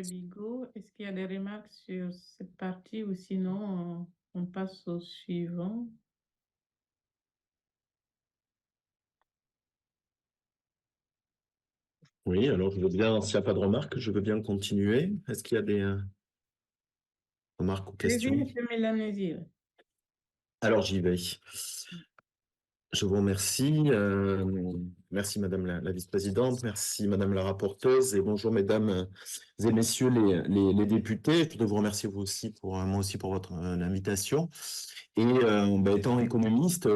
Bigot. Est-ce qu'il y a des remarques sur cette partie ou sinon on passe au suivant? Oui, alors je veux bien, s'il n'y a pas de remarques, je veux bien continuer. Est-ce qu'il y a des remarques ou Allez-y, questions? M. Mélanésie. Alors j'y vais. Je vous remercie. Merci Madame la vice-présidente, merci Madame la rapporteuse et bonjour Mesdames et Messieurs les députés. Je voudrais vous remercier vous aussi moi aussi pour votre invitation. Et étant économiste,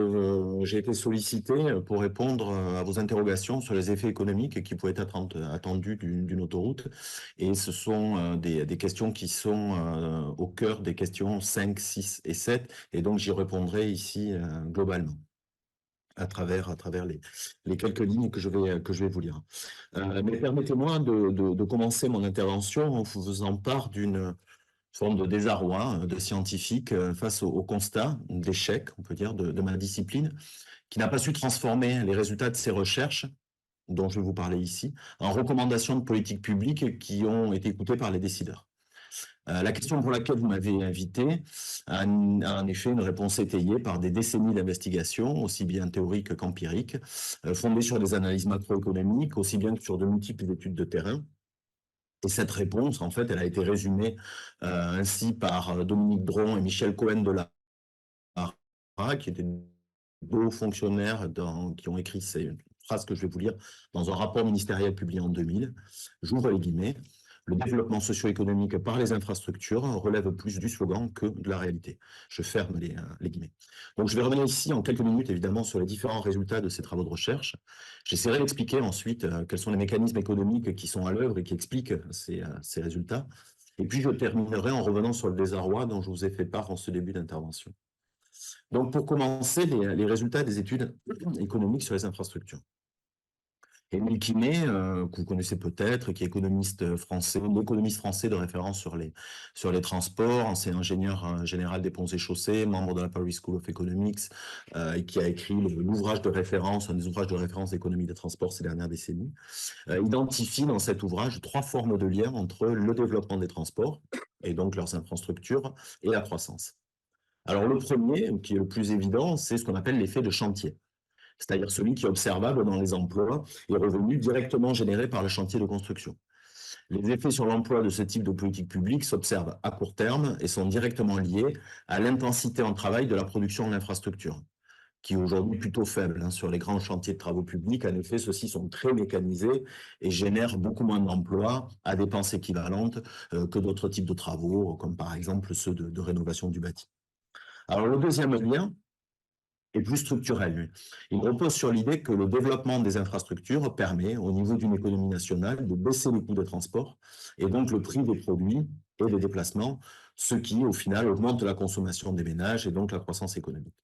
j'ai été sollicité pour répondre à vos interrogations sur les effets économiques qui pouvaient être attendus d'une autoroute. Et ce sont des questions qui sont au cœur des questions 5, 6 et 7. Et donc j'y répondrai ici globalement à travers les quelques lignes que je vais vous lire. Mais permettez-moi de commencer mon intervention en vous faisant part d'une forme de désarroi de scientifique face au constat d'échec, on peut dire, de ma discipline, qui n'a pas su transformer les résultats de ses recherches, dont je vais vous parler ici, en recommandations de politique publique qui ont été écoutées par les décideurs. La question pour laquelle vous m'avez invité a en effet une réponse étayée par des décennies d'investigations, aussi bien théoriques qu'empiriques, fondées sur des analyses macroéconomiques, aussi bien que sur de multiples études de terrain. Et cette réponse, en fait, elle a été résumée ainsi par Dominique Dron et Michel Cohen de la qui étaient deux hauts fonctionnaires qui ont écrit ces phrases que je vais vous lire dans un rapport ministériel publié en 2000. J'ouvre les guillemets. Le développement socio-économique par les infrastructures relève plus du slogan que de la réalité. Je ferme les guillemets. Donc, je vais revenir ici en quelques minutes, évidemment, sur les différents résultats de ces travaux de recherche. J'essaierai d'expliquer ensuite quels sont les mécanismes économiques qui sont à l'œuvre et qui expliquent ces résultats. Et puis, je terminerai en revenant sur le désarroi dont je vous ai fait part en ce début d'intervention. Donc, pour commencer, les résultats des études économiques sur les infrastructures. Émile Quinet, que vous connaissez peut-être, qui est économiste français de référence sur les transports, ancien ingénieur général des ponts et chaussées, membre de la Paris School of Economics, et qui a écrit l'ouvrage de référence, un des ouvrages de référence d'économie des transports ces dernières décennies, identifie dans cet ouvrage 3 formes de lien entre le développement des transports, et donc leurs infrastructures, et la croissance. Alors le premier, qui est le plus évident, c'est ce qu'on appelle l'effet de chantier, c'est-à-dire celui qui est observable dans les emplois et revenus directement générés par le chantier de construction. Les effets sur l'emploi de ce type de politique publique s'observent à court terme et sont directement liés à l'intensité en travail de la production de l'infrastructure, qui est aujourd'hui plutôt faible. Sur les grands chantiers de travaux publics, en effet, ceux-ci sont très mécanisés et génèrent beaucoup moins d'emplois à dépenses équivalentes que d'autres types de travaux, comme par exemple ceux de rénovation du bâti. Alors le deuxième lien est plus structurel, lui. Il repose sur l'idée que le développement des infrastructures permet, au niveau d'une économie nationale, de baisser les coûts de transport et donc le prix des produits et des déplacements, ce qui, au final, augmente la consommation des ménages et donc la croissance économique.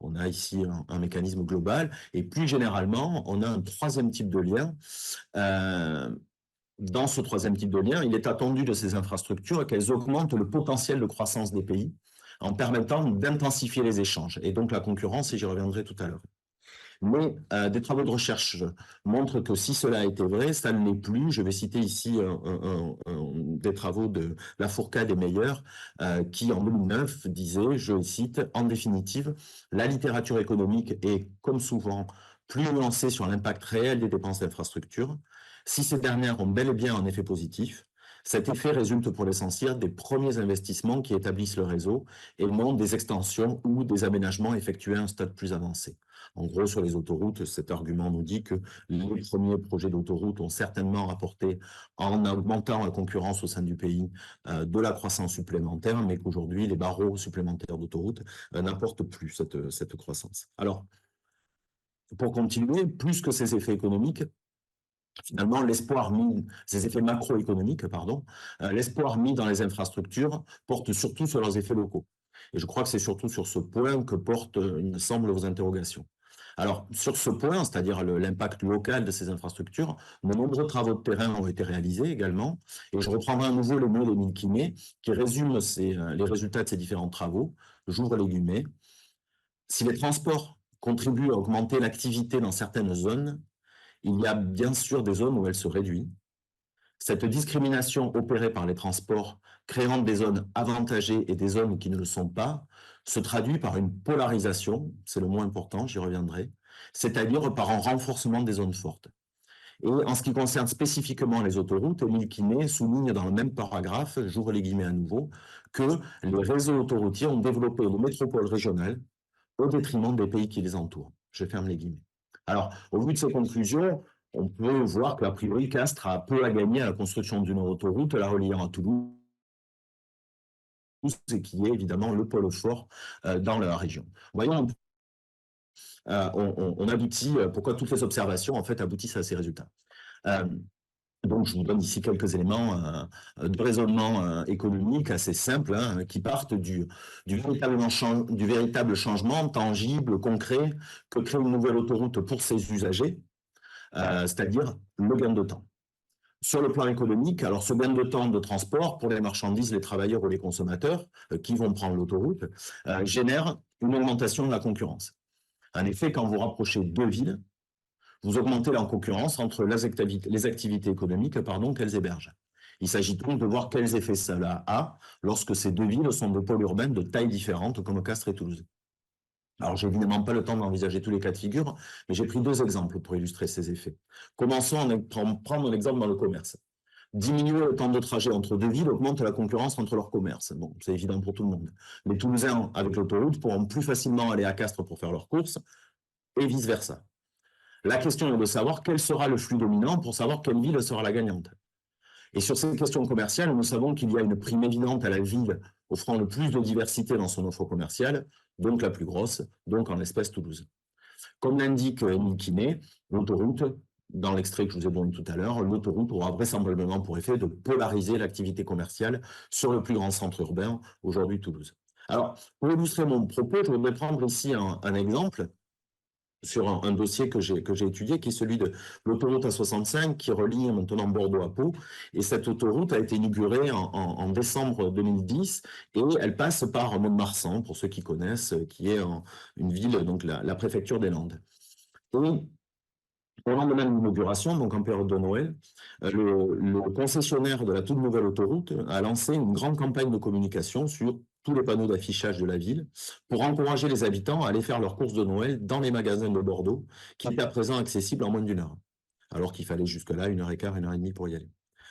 On a ici un mécanisme global et plus généralement, on a un troisième type de lien. Dans ce troisième type de lien, il est attendu de ces infrastructures qu'elles augmentent le potentiel de croissance des pays en permettant d'intensifier les échanges et donc la concurrence, et j'y reviendrai tout à l'heure. Mais des travaux de recherche montrent que si cela a été vrai, ça ne l'est plus. Je vais citer ici des travaux de Lafourcade et Meyer qui, en 2009, disaient, je cite, « En définitive, la littérature économique est, comme souvent, plus nuancée sur l'impact réel des dépenses d'infrastructures. Si ces dernières ont bel et bien un effet positif, cet effet résulte pour l'essentiel des premiers investissements qui établissent le réseau et non des extensions ou des aménagements effectués à un stade plus avancé. » En gros, sur les autoroutes, cet argument nous dit que les premiers projets d'autoroutes ont certainement rapporté, en augmentant la concurrence au sein du pays, de la croissance supplémentaire, mais qu'aujourd'hui, les barreaux supplémentaires d'autoroutes n'apportent plus cette croissance. Alors, pour continuer, plus que ces effets économiques, finalement, l'espoir mis, ces effets macroéconomiques, pardon, l'espoir mis dans les infrastructures porte surtout sur leurs effets locaux. Et je crois que c'est surtout sur ce point que portent, il me semble, vos interrogations. Alors, sur ce point, c'est-à-dire l'impact local de ces infrastructures, de nombreux travaux de terrain ont été réalisés également. Et je reprendrai à nouveau les mots d'Émile Quinet, qui résume les résultats de ces différents travaux. J'ouvre les guillemets. Si les transports contribuent à augmenter l'activité dans certaines zones, il y a bien sûr des zones où elle se réduit. Cette discrimination opérée par les transports, créant des zones avantagées et des zones qui ne le sont pas, se traduit par une polarisation, c'est le mot important, j'y reviendrai, c'est-à-dire par un renforcement des zones fortes. Et en ce qui concerne spécifiquement les autoroutes, Émile Quinet souligne dans le même paragraphe, j'ouvre les guillemets à nouveau, que les réseaux autoroutiers ont développé les métropoles régionales au détriment des pays qui les entourent. Je ferme les guillemets. Alors, au vu de ces conclusions, on peut voir qu'a priori, Castres a peu à gagner à la construction d'une autoroute la reliant à Toulouse, et qui est évidemment le pôle fort dans la région. Voyons, on aboutit, pourquoi toutes les observations en fait aboutissent à ces résultats. Donc, je vous donne ici quelques éléments de raisonnement économique assez simples, hein, qui partent du véritable changement tangible, concret, que crée une nouvelle autoroute pour ses usagers, c'est-à-dire le gain de temps. Sur le plan économique, alors ce gain de temps de transport pour les marchandises, les travailleurs ou les consommateurs qui vont prendre l'autoroute génère une augmentation de la concurrence. En effet, quand vous rapprochez deux villes, vous augmentez la concurrence entre les activités économiques qu'elles hébergent. Il s'agit donc de voir quels effets cela a lorsque ces deux villes sont de pôles urbains de taille différente, comme Castres et Toulouse. Alors, j'ai évidemment pas le temps d'envisager tous les cas de figure, mais j'ai pris deux exemples pour illustrer ces effets. Commençons à prendre un exemple dans le commerce. Diminuer le temps de trajet entre deux villes augmente la concurrence entre leurs commerces. Bon, c'est évident pour tout le monde. Les Toulousains, avec l'autoroute, pourront plus facilement aller à Castres pour faire leurs courses, et vice-versa. La question est de savoir quel sera le flux dominant pour savoir quelle ville sera la gagnante. Et sur ces questions commerciales, nous savons qu'il y a une prime évidente à la ville offrant le plus de diversité dans son offre commerciale, donc la plus grosse, donc en l'espèce Toulouse. Comme l'indique Émile Quinet, l'autoroute, dans l'extrait que je vous ai donné tout à l'heure, l'autoroute aura vraisemblablement pour effet de polariser l'activité commerciale sur le plus grand centre urbain, aujourd'hui Toulouse. Alors, pour illustrer mon propos, je voudrais prendre ici un exemple sur un dossier que j'ai étudié, qui est celui de l'autoroute A65, qui relie maintenant Bordeaux à Pau. Et cette autoroute a été inaugurée en décembre 2010, et elle passe par Mont-de-Marsan, pour ceux qui connaissent, qui est une ville, donc la préfecture des Landes. Et au lendemain de l'inauguration, donc en période de Noël, le concessionnaire de la toute nouvelle autoroute a lancé une grande campagne de communication sur tous les panneaux d'affichage de la ville pour encourager les habitants à aller faire leurs courses de Noël dans les magasins de Bordeaux, qui étaient à présent accessibles en moins d'une heure, alors qu'il fallait jusque-là 1h15, 1h30 pour y aller.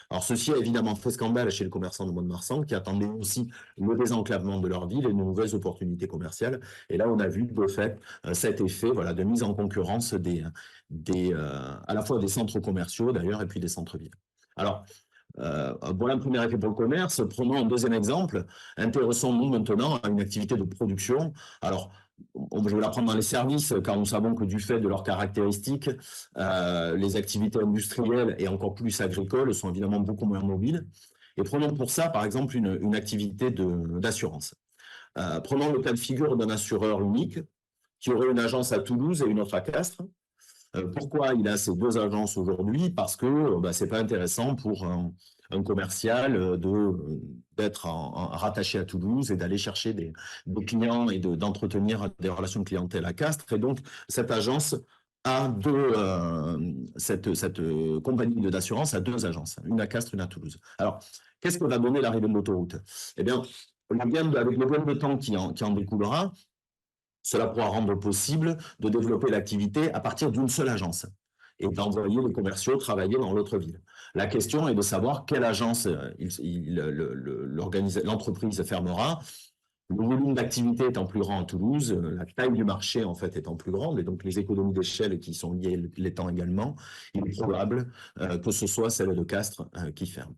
Alors, ceci a évidemment fait scandale chez le commerçant de Mont-de-Marsan, qui attendaient aussi le désenclavement de leur ville et de nouvelles opportunités commerciales. Et là, on a vu de fait cet effet de mise en concurrence à la fois des centres commerciaux d'ailleurs et puis des centres-villes. Alors, voilà un premier effet pour le commerce. Prenons un deuxième exemple. Intéressons-nous maintenant à une activité de production. Alors, je vais la prendre dans les services, car nous savons que du fait de leurs caractéristiques, les activités industrielles et encore plus agricoles sont évidemment beaucoup moins mobiles. Et prenons pour ça, par exemple, une activité d'assurance. Prenons le cas de figure d'un assureur unique qui aurait une agence à Toulouse et une autre à Castres. Pourquoi il a ces deux agences aujourd'hui? Parce que ce n'est pas intéressant pour un commercial d'être rattaché à Toulouse et d'aller chercher des clients et d'entretenir des relations de clientèle à Castres. Et donc, cette agence a cette compagnie d'assurance a deux agences, une à Castres, une à Toulouse. Alors, qu'est-ce que va donner l'arrivée de l'autoroute? Eh bien, avec le gain de temps qui en découlera, cela pourra rendre possible de développer l'activité à partir d'une seule agence et d'envoyer les commerciaux travailler dans l'autre ville. La question est de savoir quelle agence l'entreprise fermera. Le volume d'activité étant plus grand à Toulouse, la taille du marché en fait étant plus grande, et donc les économies d'échelle qui sont liées l'étant également, il est probable que ce soit celle de Castres qui ferme.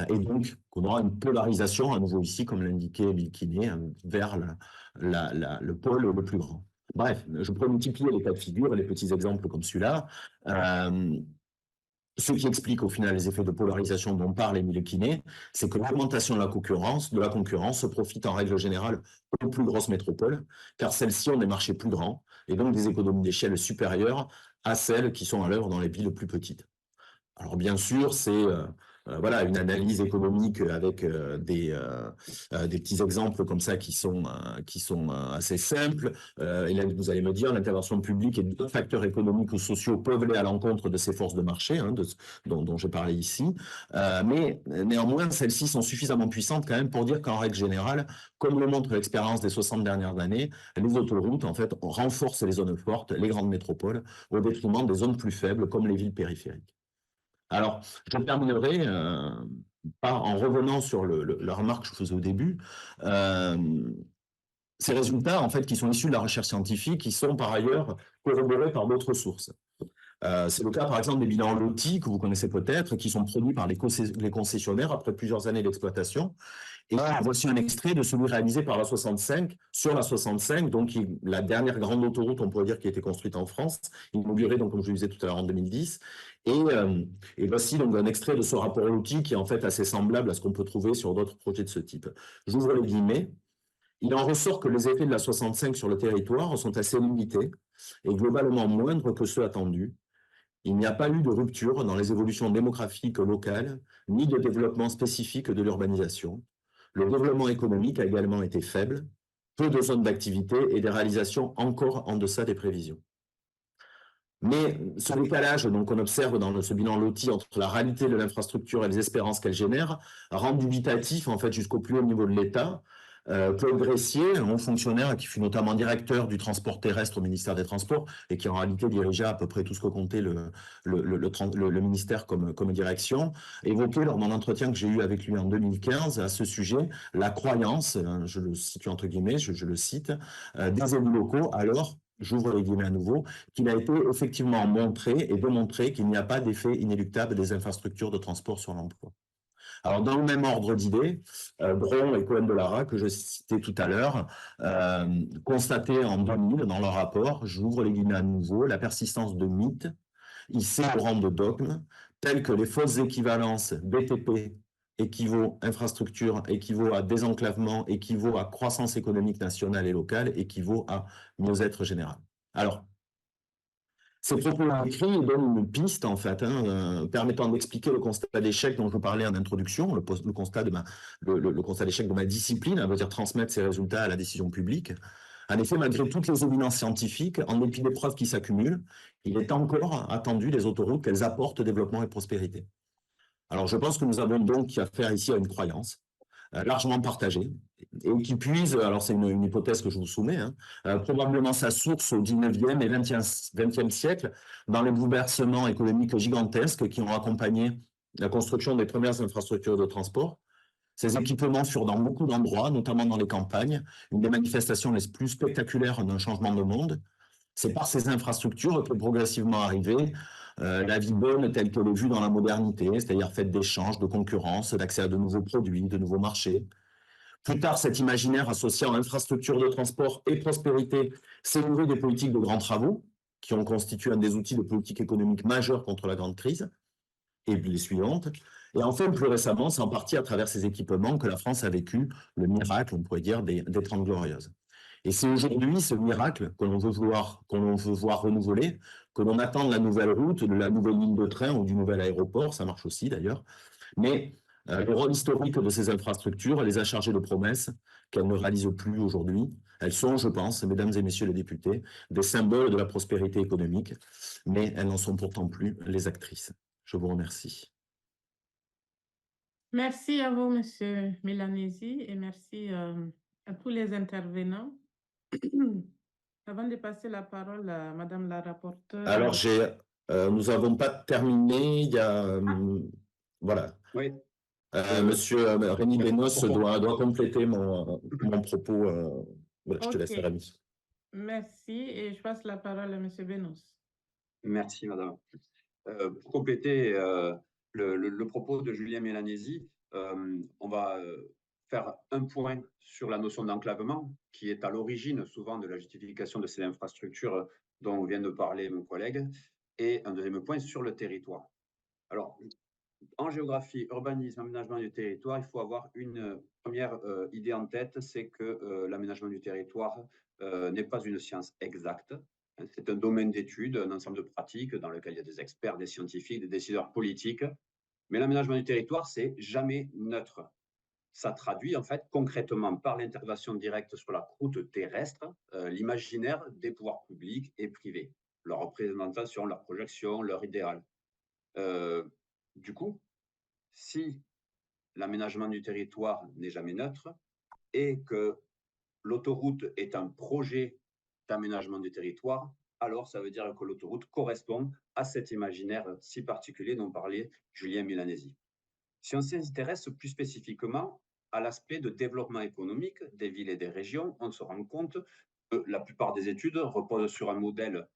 Et donc, on aura une polarisation, à nouveau ici, comme l'indiquait Émile Quinet, vers le pôle le plus grand. Bref, je pourrais multiplier les cas de figure et les petits exemples comme celui-là, ce qui explique au final les effets de polarisation dont parle Émile Quinet, c'est que l'augmentation de la concurrence profite en règle générale aux plus grosses métropoles, car celles-ci ont des marchés plus grands et donc des économies d'échelle supérieures à celles qui sont à l'œuvre dans les villes plus petites. Alors bien sûr, c'est voilà, une analyse économique avec des petits exemples comme ça qui sont assez simples. Et là, vous allez me dire, l'intervention publique et d'autres facteurs économiques ou sociaux peuvent aller à l'encontre de ces forces de marché hein, dont j'ai parlé ici. Mais néanmoins, celles-ci sont suffisamment puissantes quand même pour dire qu'en règle générale, comme le montre l'expérience des 60 dernières années, les autoroutes, en fait, renforcent les zones fortes, les grandes métropoles, au détriment des zones plus faibles, comme les villes périphériques. Alors, je terminerai en revenant sur la remarque que je faisais au début. Ces résultats, en fait, qui sont issus de la recherche scientifique, qui sont par ailleurs corroborés par d'autres sources. C'est le cas, par exemple, des bilans lotis, que vous connaissez peut-être, qui sont produits par les concessionnaires après plusieurs années d'exploitation. Et voici un extrait de celui réalisé par la 65, sur la 65, donc la dernière grande autoroute, on pourrait dire, qui a été construite en France, inaugurée, donc, comme je le disais tout à l'heure, en 2010. Et voici donc un extrait de ce rapport lotis qui est en fait assez semblable à ce qu'on peut trouver sur d'autres projets de ce type. J'ouvre les guillemets. Il en ressort que les effets de la 65 sur le territoire sont assez limités et globalement moindres que ceux attendus. Il n'y a pas eu de rupture dans les évolutions démographiques locales, ni de développement spécifique de l'urbanisation. Le développement économique a également été faible, peu de zones d'activité et des réalisations encore en deçà des prévisions. Mais ce décalage qu'on observe dans ce bilan LOTI entre la réalité de l'infrastructure et les espérances qu'elle génère rend dubitatif en fait, jusqu'au plus haut niveau de l'État. Claude Gressier, un haut fonctionnaire qui fut notamment directeur du transport terrestre au ministère des Transports et qui en réalité dirigeait à peu près tout ce que comptait le ministère comme direction, évoquait lors de mon entretien que j'ai eu avec lui en 2015 à ce sujet la croyance, je le situe entre guillemets, je le cite, des élus locaux alors, j'ouvre les guillemets à nouveau, qu'il a été effectivement montré et démontré qu'il n'y a pas d'effet inéluctable des infrastructures de transport sur l'emploi. Alors, dans le même ordre d'idées, Bron et Cohen-Delara, que je citais tout à l'heure, constataient en 2000 dans leur rapport, j'ouvre les guillemets à nouveau, la persistance de mythes, hissés au rang de dogmes, tels que les fausses équivalences BTP équivaut infrastructure, équivaut à désenclavement, équivaut à croissance économique nationale et locale, équivaut à mieux-être général. Alors, ces propos écrits donnent une piste, en fait, permettant d'expliquer le constat d'échec dont je vous parlais en introduction, le constat d'échec de ma discipline, à dire transmettre ces résultats à la décision publique. En effet, malgré toutes les évidences scientifiques, en dépit des preuves qui s'accumulent, il est encore attendu des autoroutes qu'elles apportent développement et prospérité. Alors, je pense que nous avons donc affaire ici à une croyance largement partagée et qui puise, alors c'est une hypothèse que je vous soumets, probablement sa source au 19e et 20e siècle dans les bouleversements économiques gigantesques qui ont accompagné la construction des premières infrastructures de transport. Ces équipements furent dans beaucoup d'endroits, notamment dans les campagnes, une des manifestations les plus spectaculaires d'un changement de monde. C'est par ces infrastructures que progressivement arrivée la vie bonne telle qu'elle est vue dans la modernité, c'est-à-dire faite d'échanges, de concurrence, d'accès à de nouveaux produits, de nouveaux marchés. Plus tard, cet imaginaire associant infrastructure de transport et prospérité s'est nourri des politiques de grands travaux, qui ont constitué un des outils de politique économique majeurs contre la grande crise, et les suivantes. Et enfin, plus récemment, c'est en partie à travers ces équipements que la France a vécu le miracle, on pourrait dire, des Trente Glorieuses. Et c'est aujourd'hui ce miracle que l'on veut voir renouveler, que l'on attend de la nouvelle route, de la nouvelle ligne de train ou du nouvel aéroport, ça marche aussi d'ailleurs. Mais le rôle historique de ces infrastructures les a chargées de promesses qu'elles ne réalisent plus aujourd'hui. Elles sont, je pense, mesdames et messieurs les députés, des symboles de la prospérité économique, mais elles n'en sont pourtant plus les actrices. Je vous remercie. Merci à vous, Monsieur Milanesi, et merci à tous les intervenants. Avant de passer la parole à Madame la rapporteure. Alors, nous n'avons pas terminé. Il y a, voilà. Oui. Monsieur Rémi Bénos doit compléter mon propos. Voilà, je te laisse, Rémi. Merci, et je passe la parole à Monsieur Bénos. Merci, Madame. Pour compléter le propos de Julien Milanesi, on va faire un point sur la notion d'enclavement, qui est à l'origine souvent de la justification de ces infrastructures dont vient de parler mon collègue, et un deuxième point sur le territoire. Alors, en géographie, urbanisme, aménagement du territoire, il faut avoir une première idée en tête, c'est que l'aménagement du territoire n'est pas une science exacte. C'est un domaine d'étude, un ensemble de pratiques dans lequel il y a des experts, des scientifiques, des décideurs politiques. Mais l'aménagement du territoire, c'est jamais neutre. Ça traduit en fait concrètement par l'intervention directe sur la croûte terrestre l'imaginaire des pouvoirs publics et privés, leur représentation, leur projection, leur idéal. Du coup, si l'aménagement du territoire n'est jamais neutre et que l'autoroute est un projet d'aménagement du territoire, alors ça veut dire que l'autoroute correspond à cet imaginaire si particulier dont parlait Julien Milanesi. Si on s'intéresse plus spécifiquement à l'aspect de développement économique des villes et des régions, on se rend compte que la plupart des études reposent sur un modèle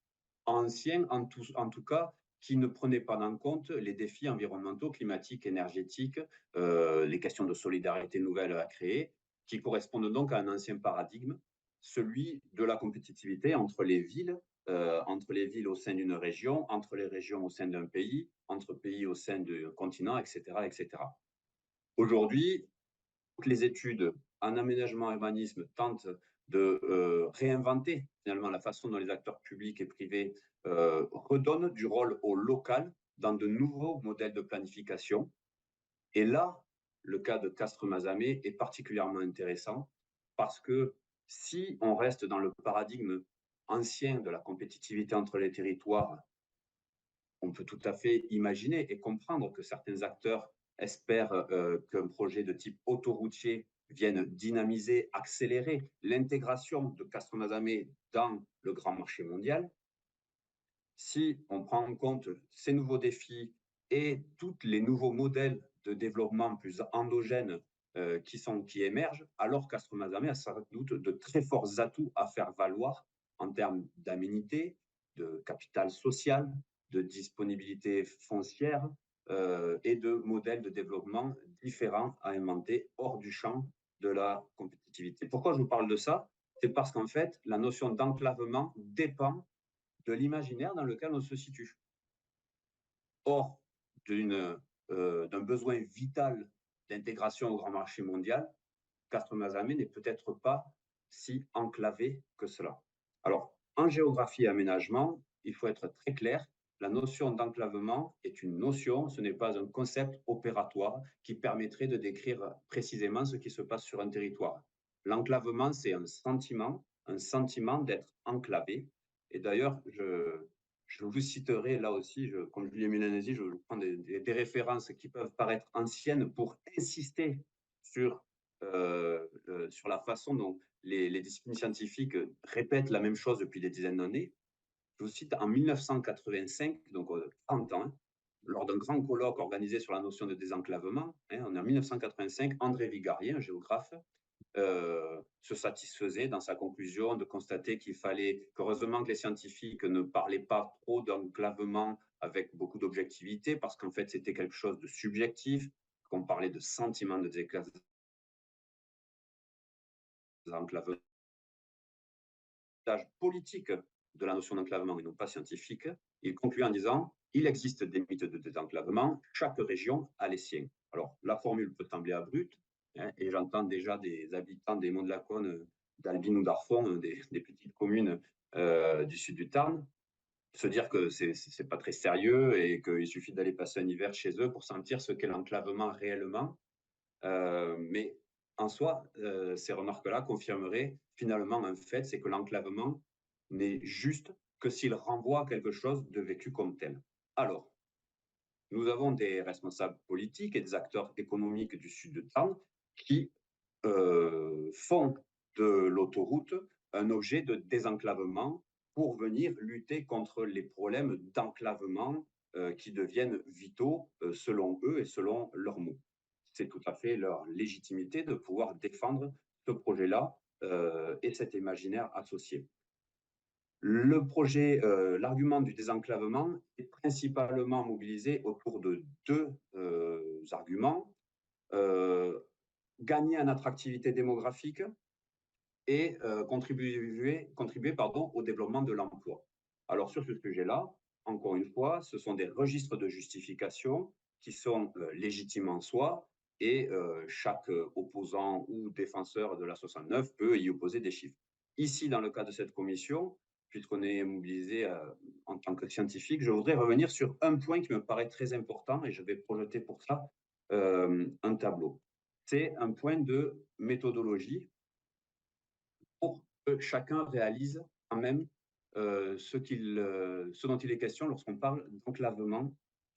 ancien, en tout cas, qui ne prenait pas en compte les défis environnementaux, climatiques, énergétiques, les questions de solidarité nouvelles à créer, qui correspondent donc à un ancien paradigme, celui de la compétitivité entre les villes au sein d'une région, entre les régions au sein d'un pays, entre pays au sein d'un continent, etc., etc. Aujourd'hui, toutes les études en aménagement et urbanisme tentent de réinventer finalement la façon dont les acteurs publics et privés redonnent du rôle au local dans de nouveaux modèles de planification. Et là, le cas de Castres-Mazamet est particulièrement intéressant parce que si on reste dans le paradigme ancien de la compétitivité entre les territoires, on peut tout à fait imaginer et comprendre que certains acteurs espèrent qu'un projet de type autoroutier vienne dynamiser, accélérer l'intégration de Castres-Mazamet dans le grand marché mondial. Si on prend en compte ces nouveaux défis et tous les nouveaux modèles de développement plus endogènes qui émergent, alors Castres-Mazamet a sans doute de très forts atouts à faire valoir en termes d'aménité, de capital social, de disponibilité foncière et de modèles de développement différents à inventer hors du champ de la compétitivité. Pourquoi je vous parle de ça? C'est parce qu'en fait, la notion d'enclavement dépend de l'imaginaire dans lequel on se situe. Or, d'un besoin vital d'intégration au grand marché mondial, Castres-Mazamet n'est peut-être pas si enclavé que cela. Alors, en géographie et aménagement, il faut être très clair, la notion d'enclavement est une notion, ce n'est pas un concept opératoire qui permettrait de décrire précisément ce qui se passe sur un territoire. L'enclavement, c'est un sentiment d'être enclavé. Et d'ailleurs, je vous citerai là aussi, comme Julien Milanesi, je prends des références qui peuvent paraître anciennes pour insister sur la façon dont les disciplines scientifiques répètent la même chose depuis des dizaines d'années. Je vous cite en 1985, donc 30 ans, lors d'un grand colloque organisé sur la notion de désenclavement, on est en 1985, André Vigarrier, un géographe, se satisfaisait dans sa conclusion de constater qu'il fallait, heureusement que les scientifiques ne parlaient pas trop d'enclavement avec beaucoup d'objectivité, parce qu'en fait c'était quelque chose de subjectif, qu'on parlait de sentiment de désenclavement politique de la notion d'enclavement et non pas scientifique. Il conclut en disant « Il existe des mythes de désenclavement, chaque région a les siens ». Alors, la formule peut sembler abrupte, et j'entends déjà des habitants des Monts de la Cône, d'Albin ou d'Arfon, des petites communes du sud du Tarn, se dire que c'est pas très sérieux et qu'il suffit d'aller passer un hiver chez eux pour sentir ce qu'est l'enclavement réellement. Mais en soi, ces remarques-là confirmeraient finalement un fait, c'est que l'enclavement n'est juste que s'il renvoie à quelque chose de vécu comme tel. Alors, nous avons des responsables politiques et des acteurs économiques du sud de Tarn qui font de l'autoroute un objet de désenclavement pour venir lutter contre les problèmes d'enclavement qui deviennent vitaux selon eux et selon leurs mots. C'est tout à fait leur légitimité de pouvoir défendre ce projet-là et cet imaginaire associé. Le projet, l'argument du désenclavement est principalement mobilisé autour de deux arguments. Gagner en attractivité démographique et contribuer au développement de l'emploi. Alors sur ce sujet-là, encore une fois, ce sont des registres de justification qui sont légitimes en soi et chaque opposant ou défenseur de la 69 peut y opposer des chiffres. Ici, dans le cas de cette commission, puisqu'on est mobilisé en tant que scientifique, je voudrais revenir sur un point qui me paraît très important et je vais projeter pour ça un tableau. C'est un point de méthodologie pour que chacun réalise quand même ce dont il est question lorsqu'on parle d'enclavement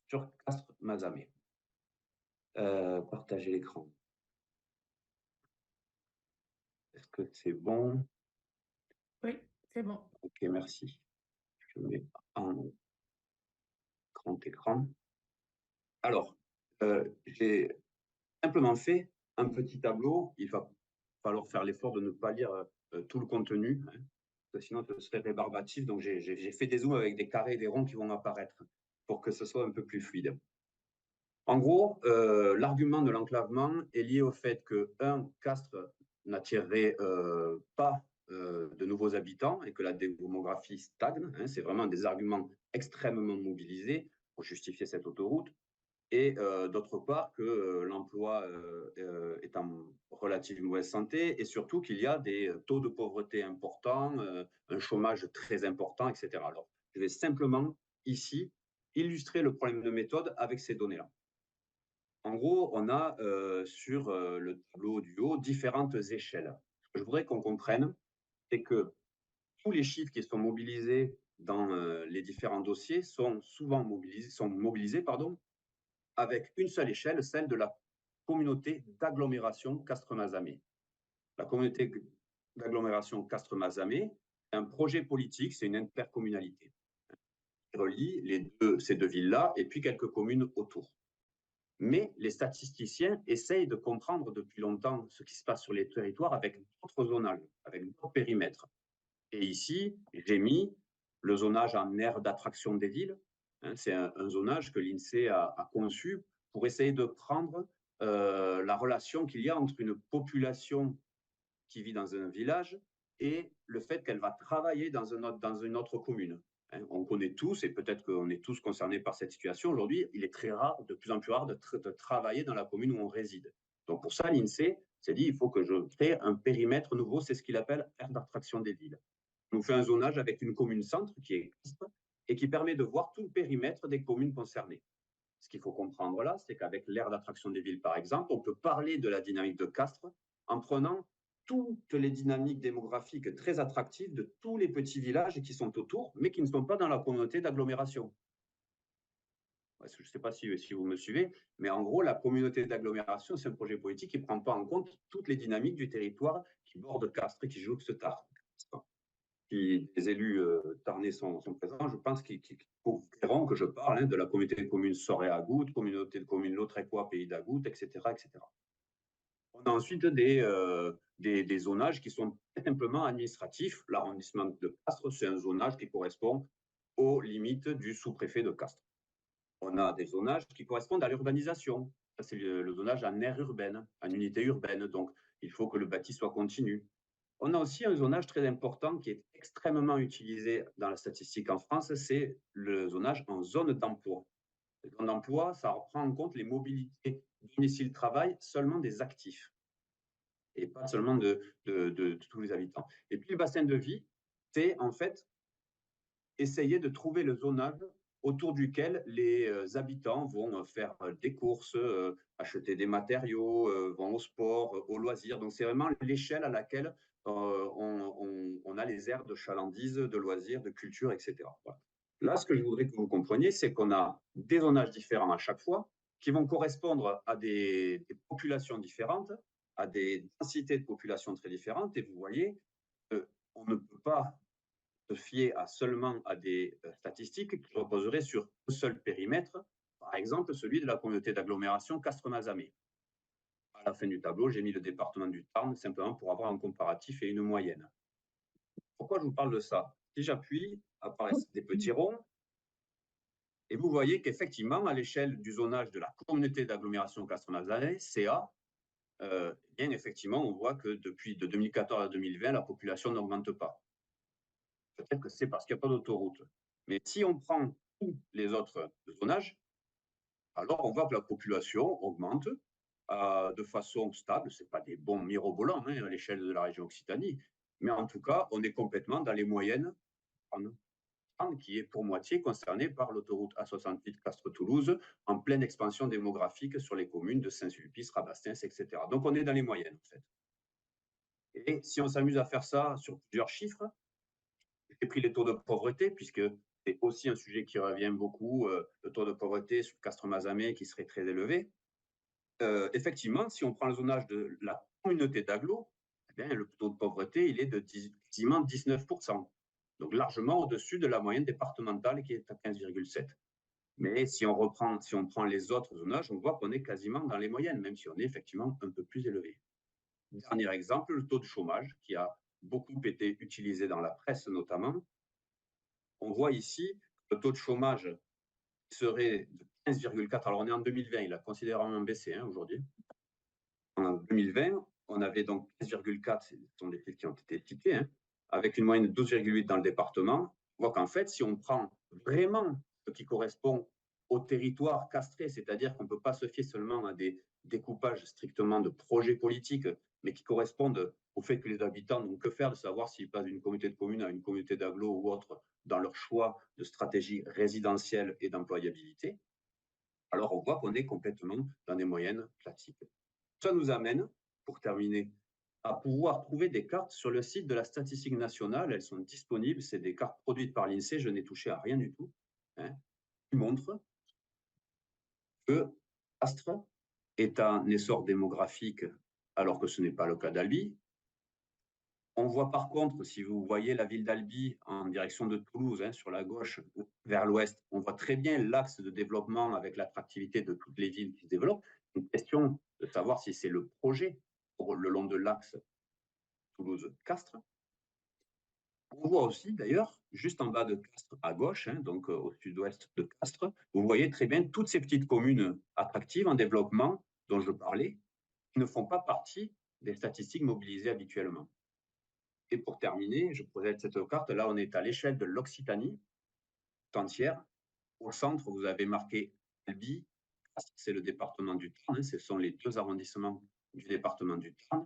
sur Castres-Mazamet. Partager l'écran. Est-ce que c'est bon? Oui, c'est bon. Ok, merci. Je mets en grand écran. Alors, j'ai simplement fait un petit tableau. Il va falloir faire l'effort de ne pas lire tout le contenu, hein, parce que sinon ce serait rébarbatif. Donc, j'ai fait des zooms avec des carrés et des ronds qui vont apparaître pour que ce soit un peu plus fluide. En gros, l'argument de l'enclavement est lié au fait que, Castres n'attirerait pas de nouveaux habitants et que la démographie stagne. Hein, c'est vraiment des arguments extrêmement mobilisés pour justifier cette autoroute. Et d'autre part, que l'emploi est en relative mauvaise santé et surtout qu'il y a des taux de pauvreté importants, un chômage très important, etc. Alors, je vais simplement ici illustrer le problème de méthode avec ces données-là. En gros, on a sur le tableau du haut différentes échelles. Ce que je voudrais qu'on comprenne, c'est que tous les chiffres qui sont mobilisés dans les différents dossiers sont souvent mobilisés avec une seule échelle, celle de la communauté d'agglomération Castres-Mazamet. La communauté d'agglomération Castres-Mazamet, c'est un projet politique, c'est une intercommunalité qui relie ces deux villes-là et puis quelques communes autour. Mais les statisticiens essayent de comprendre depuis longtemps ce qui se passe sur les territoires avec d'autres zonages, avec d'autres périmètres. Et ici, j'ai mis le zonage en aire d'attraction des villes. C'est un zonage que l'INSEE a conçu pour essayer de prendre la relation qu'il y a entre une population qui vit dans un village et le fait qu'elle va travailler dans une autre commune. On connaît tous, et peut-être qu'on est tous concernés par cette situation aujourd'hui, il est très rare, de plus en plus rare, de travailler dans la commune où on réside. Donc pour ça, l'INSEE s'est dit, il faut que je crée un périmètre nouveau, c'est ce qu'il appelle aire d'attraction des villes. On fait un zonage avec une commune centre qui est Castres et qui permet de voir tout le périmètre des communes concernées. Ce qu'il faut comprendre là, c'est qu'avec l'aire d'attraction des villes, par exemple, on peut parler de la dynamique de Castres en prenant toutes les dynamiques démographiques très attractives de tous les petits villages qui sont autour, mais qui ne sont pas dans la communauté d'agglomération. Je ne sais pas si vous me suivez, mais en gros, la communauté d'agglomération, c'est un projet politique qui ne prend pas en compte toutes les dynamiques du territoire qui borde Castres et qui jouxte Tarbes. Si les élus tarnais sont présents, je pense qu'ils verront que je parle de la communauté de communes Soré-Agout, communauté de communes Lautrécois, Pays d'Agout, etc., etc. On a ensuite des zonages qui sont simplement administratifs. L'arrondissement de Castres, c'est un zonage qui correspond aux limites du sous-préfet de Castres. On a des zonages qui correspondent à l'urbanisation. C'est le zonage en aire urbaine, en unité urbaine. Donc, il faut que le bâti soit continu. On a aussi un zonage très important qui est extrêmement utilisé dans la statistique en France, c'est le zonage en zone d'emploi. La zone d'emploi, ça prend en compte les mobilités domicile-travail seulement des actifs et pas seulement de tous les habitants. Et puis le bassin de vie, c'est en fait essayer de trouver le zonage autour duquel les habitants vont faire des courses, acheter des matériaux, vont au sport, au loisir. Donc c'est vraiment l'échelle à laquelle on a les aires de chalandise, de loisirs, de culture, etc. Voilà. Là, ce que je voudrais que vous compreniez, c'est qu'on a des zonages différents à chaque fois qui vont correspondre à des populations différentes, à des densités de population très différentes. Et vous voyez, on ne peut pas se fier seulement à des statistiques qui reposeraient sur un seul périmètre, par exemple celui de la communauté d'agglomération Castres-Mazamet. À la fin du tableau, j'ai mis le département du Tarn simplement pour avoir un comparatif et une moyenne. Pourquoi je vous parle de ça? Si j'appuie, apparaissent des petits ronds, et vous voyez qu'effectivement, à l'échelle du zonage de la communauté d'agglomération Castres-Mazamet, CA, bien effectivement, on voit que depuis de 2014 à 2020, la population n'augmente pas. Peut-être que c'est parce qu'il n'y a pas d'autoroute. Mais si on prend tous les autres zonages, alors on voit que la population augmente de façon stable. Ce n'est pas des bons mirobolants à l'échelle de la région Occitanie, mais en tout cas, on est complètement dans les moyennes Tarn, qui est pour moitié concerné par l'autoroute A68 Castres-Toulouse, en pleine expansion démographique sur les communes de Saint-Sulpice, Rabastens, etc. Donc, on est dans les moyennes, en fait. Et si on s'amuse à faire ça sur plusieurs chiffres, j'ai pris les taux de pauvreté, puisque c'est aussi un sujet qui revient beaucoup, le taux de pauvreté sur Castres-Mazamet qui serait très élevé. Effectivement, si on prend le zonage de la communauté d'agglo, eh bien, le taux de pauvreté, il est de quasiment 19%. Donc largement au-dessus de la moyenne départementale qui est à 15,7. Mais si on prend les autres zonages, on voit qu'on est quasiment dans les moyennes, même si on est effectivement un peu plus élevé. Dernier exemple, le taux de chômage, qui a beaucoup été utilisé dans la presse notamment. On voit ici que le taux de chômage serait de 15,4. Alors on est en 2020, il a considérablement baissé aujourd'hui. En 2020, on avait donc 15,4, ce sont des chiffres qui ont été cités, avec une moyenne de 12,8 dans le département. On voit qu'en fait, si on prend vraiment ce qui correspond au territoire castré, c'est-à-dire qu'on ne peut pas se fier seulement à des découpages strictement de projets politiques, mais qui correspondent au fait que les habitants n'ont que faire de savoir s'ils passent d'une communauté de communes à une communauté d'agglo ou autre dans leur choix de stratégie résidentielle et d'employabilité, alors on voit qu'on est complètement dans des moyennes classiques. Ça nous amène, pour terminer, à pouvoir trouver des cartes sur le site de la Statistique nationale. Elles sont disponibles, c'est des cartes produites par l'INSEE, je n'ai touché à rien du tout, qui montrent que Castres est un essor démographique alors que ce n'est pas le cas d'Albi. On voit par contre, si vous voyez la ville d'Albi en direction de Toulouse, sur la gauche vers l'ouest, on voit très bien l'axe de développement avec l'attractivité de toutes les villes qui se développent. Une question de savoir si c'est le projet pour le long de l'axe Toulouse-Castres. On voit aussi d'ailleurs, juste en bas de Castres à gauche, donc au sud-ouest de Castres, vous voyez très bien toutes ces petites communes attractives en développement dont je parlais, qui ne font pas partie des statistiques mobilisées habituellement. Et pour terminer, je projette cette carte. Là, on est à l'échelle de l'Occitanie entière. Au centre, vous avez marqué Albi. C'est le département du Tarn. Ce sont les 2 arrondissements du département du Tarn.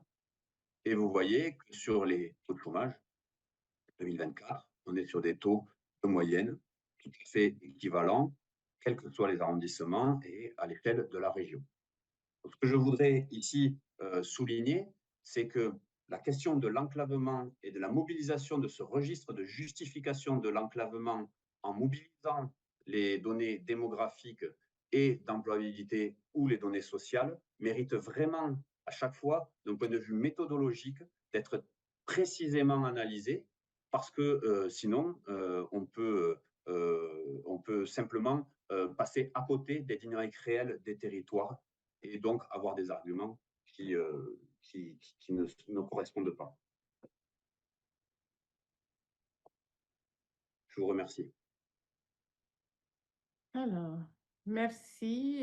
Et vous voyez que sur les taux de chômage, 2024, on est sur des taux de moyenne tout à fait équivalents, quels que soient les arrondissements et à l'échelle de la région. Donc, ce que je voudrais ici souligner, c'est que la question de l'enclavement et de la mobilisation de ce registre de justification de l'enclavement en mobilisant les données démographiques et d'employabilité ou les données sociales mérite vraiment à chaque fois, d'un point de vue méthodologique, d'être précisément analysé parce que sinon on peut simplement passer à côté des dynamiques réelles des territoires et donc avoir des arguments qui ne correspondent pas. Je vous remercie. Alors, merci.